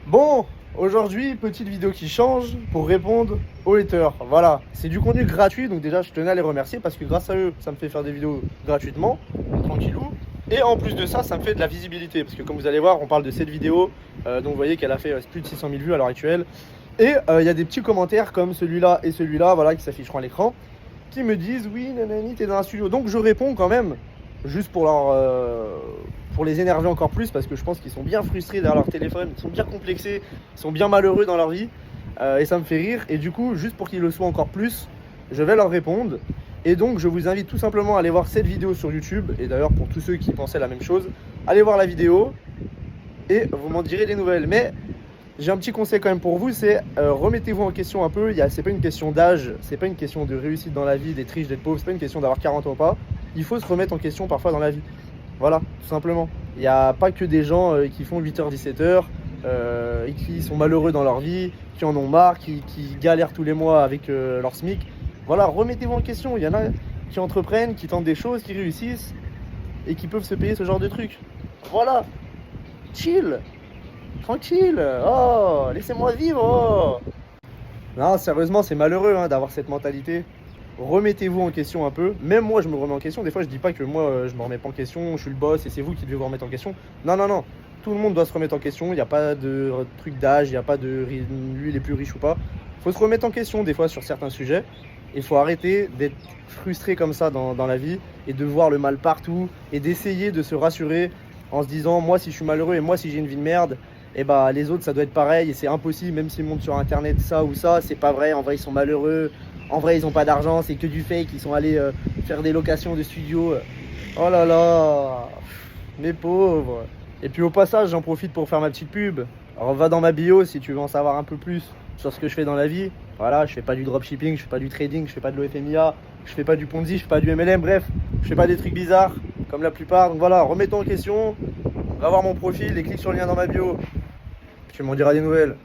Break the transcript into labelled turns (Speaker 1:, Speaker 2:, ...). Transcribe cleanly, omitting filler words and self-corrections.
Speaker 1: Bon, aujourd'hui, petite vidéo qui change pour répondre aux haters. Voilà, c'est du contenu gratuit, donc déjà je tenais à les remercier parce que grâce à eux, ça me fait faire des vidéos gratuitement, tranquillou. Et en plus de ça, ça me fait de la visibilité parce que comme vous allez voir, on parle de cette vidéo, donc vous voyez qu'elle a fait plus de 600 000 vues à l'heure actuelle. Et il y a des petits commentaires comme celui-là et celui-là, voilà, qui s'afficheront à l'écran, qui me disent oui, nanani, t'es dans un studio. Donc je réponds quand même, juste pour les énerver encore plus, parce que je pense qu'ils sont bien frustrés derrière leur téléphone, ils sont bien complexés, ils sont bien malheureux dans leur vie, et ça me fait rire. Et du coup, juste pour qu'ils le soient encore plus, je vais leur répondre. Et donc, je vous invite tout simplement à aller voir cette vidéo sur YouTube. Et d'ailleurs, pour tous ceux qui pensaient la même chose, allez voir la vidéo et vous m'en direz des nouvelles. Mais j'ai un petit conseil quand même pour vous, c'est remettez-vous en question un peu. C'est pas une question d'âge, c'est pas une question de réussite dans la vie, d'être riche, d'être pauvre, c'est pas une question d'avoir 40 ans ou pas. Il faut se remettre en question parfois dans la vie. Voilà, tout simplement. Il n'y a pas que des gens qui font 8h, 17h, et qui sont malheureux dans leur vie, qui en ont marre, qui galèrent tous les mois avec leur SMIC. Voilà, remettez-vous en question. Il y en a qui entreprennent, qui tentent des choses, qui réussissent et qui peuvent se payer ce genre de trucs. Voilà, chill, tranquille. Oh, laissez-moi vivre. Oh. Non, sérieusement, c'est malheureux d'avoir cette mentalité. Remettez-vous en question un peu. Même moi, je me remets en question. Des fois, je dis pas que moi, je me remets pas en question, je suis le boss et c'est vous qui devez vous remettre en question. Non, non, non. Tout le monde doit se remettre en question. Il n'y a pas de truc d'âge, il n'y a pas de lui, il est plus riche ou pas. Il faut se remettre en question des fois sur certains sujets. Il faut arrêter d'être frustré comme ça dans la vie et de voir le mal partout et d'essayer de se rassurer en se disant moi, si je suis malheureux et moi, si j'ai une vie de merde, et bah les autres, ça doit être pareil et c'est impossible. Même s'ils montrent sur internet ça ou ça, c'est pas vrai. En vrai, ils sont malheureux. En vrai, ils ont pas d'argent, c'est que du fake. Ils sont allés faire des locations de studios. Oh là là, mes pauvres. Et puis au passage, j'en profite pour faire ma petite pub. Alors va dans ma bio si tu veux en savoir un peu plus sur ce que je fais dans la vie. Voilà, je fais pas du dropshipping, je fais pas du trading, je fais pas de l'OFMIA, je fais pas du Ponzi, je fais pas du MLM, bref, je fais pas des trucs bizarres comme la plupart. Donc voilà, remettons en question, va voir mon profil et clique sur le lien dans ma bio. Tu m'en diras des nouvelles.